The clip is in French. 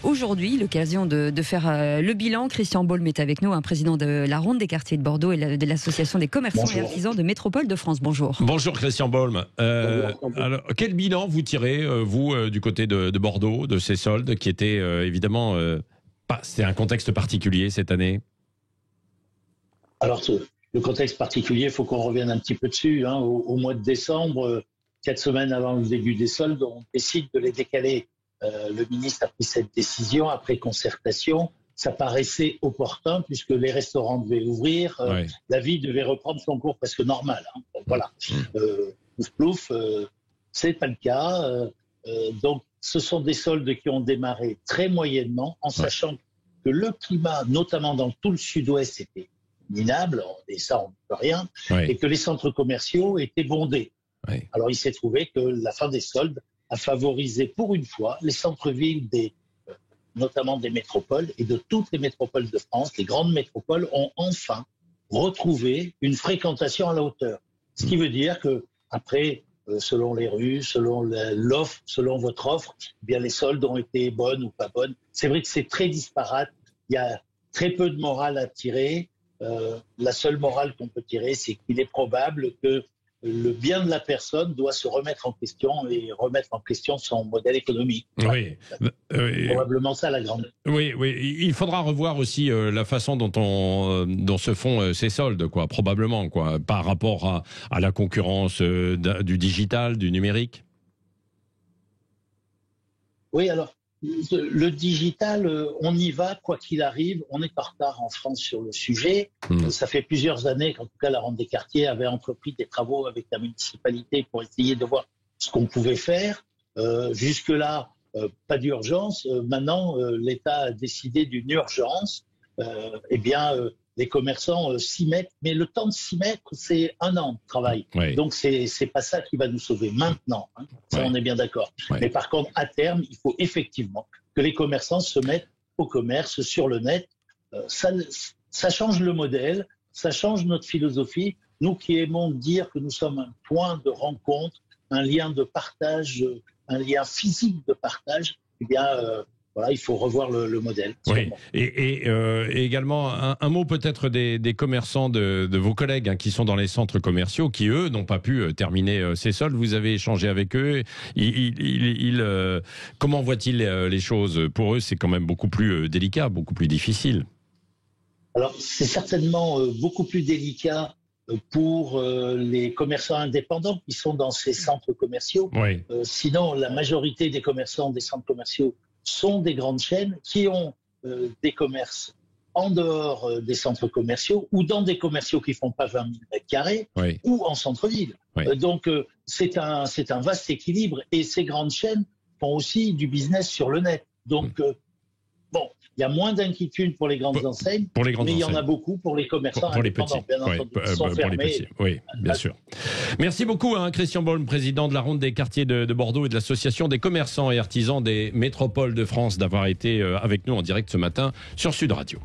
Aujourd'hui, l'occasion de faire le bilan. Christian Baulme est avec nous, un président de la Ronde des quartiers de Bordeaux et de l'association des commerçants et artisans de Métropole de France. Bonjour. Bonjour Christian Baulme. Alors, quel bilan vous tirez, vous, du côté de Bordeaux, de ces soldes qui étaient évidemment... c'est un contexte particulier cette année? Alors, le contexte particulier, il faut qu'on revienne un petit peu dessus. Au mois de décembre, 4 semaines avant le début des soldes, on décide de les décaler. Le ministre a pris cette décision après concertation. Ça paraissait opportun puisque les restaurants devaient ouvrir, la vie devait reprendre son cours presque normal. Voilà. Plouf plouf, c'est pas le cas. Donc, ce sont des soldes qui ont démarré très moyennement, en sachant que le climat, notamment dans tout le sud-ouest, était minable, et ça on ne peut rien, et que les centres commerciaux étaient bondés. Alors, il s'est trouvé que la fin des soldes a favorisé pour une fois les centres-villes notamment des métropoles et de toutes les métropoles de France. Les grandes métropoles ont enfin retrouvé une fréquentation à la hauteur. Ce qui veut dire que après, selon les rues, selon l'offre, selon votre offre, eh bien les soldes ont été bonnes ou pas bonnes. C'est vrai que c'est très disparate. Il y a très peu de morale à tirer. La seule morale qu'on peut tirer, c'est qu'il est probable que le bien de la personne doit se remettre en question et remettre en question son modèle économique. Oui. Probablement ça la grande. Oui. Il faudra revoir aussi la façon dont se font ces soldes, probablement, par rapport à la concurrence du digital, du numérique. Oui, alors, le digital, on y va, quoi qu'il arrive. On est en retard en France sur le sujet. Ça fait plusieurs années qu'en tout cas la Ronde des quartiers avait entrepris des travaux avec la municipalité pour essayer de voir ce qu'on pouvait faire. Jusque-là, pas d'urgence. Maintenant, l'État a décidé d'une urgence. Les commerçants s'y mettent, mais le temps de s'y mettre, c'est 1 an de travail. Donc, c'est pas ça qui va nous sauver maintenant. Ça, on est bien d'accord. Mais par contre, à terme, il faut effectivement que les commerçants se mettent au commerce sur le net. Ça change le modèle, ça change notre philosophie. Nous qui aimons dire que nous sommes un point de rencontre, un lien de partage, un lien physique de partage, eh bien... il faut revoir le modèle. Oui. Et également, un mot peut-être des commerçants de vos collègues qui sont dans les centres commerciaux, qui eux n'ont pas pu terminer ces soldes. Vous avez échangé avec eux. Comment voient-ils les choses? Pour eux, c'est quand même beaucoup plus délicat, beaucoup plus difficile. Alors, c'est certainement beaucoup plus délicat pour les commerçants indépendants qui sont dans ces centres commerciaux. Sinon, la majorité des commerçants des centres commerciaux sont des grandes chaînes qui ont des commerces en dehors des centres commerciaux ou dans des commerciaux qui font pas 20 000 mètres carrés ou en centre-ville. Donc, c'est un vaste équilibre et ces grandes chaînes font aussi du business sur le net. Donc, il y a moins d'inquiétude pour les grandes enseignes, mais il y en a beaucoup pour les commerçants pour les petits. Bien entendu, qui sont fermés. Les petits. Oui, bien sûr. Merci beaucoup, Christian Baulme, président de la Ronde des quartiers de Bordeaux et de l'association des commerçants et artisans des métropoles de France, d'avoir été avec nous en direct ce matin sur Sud Radio.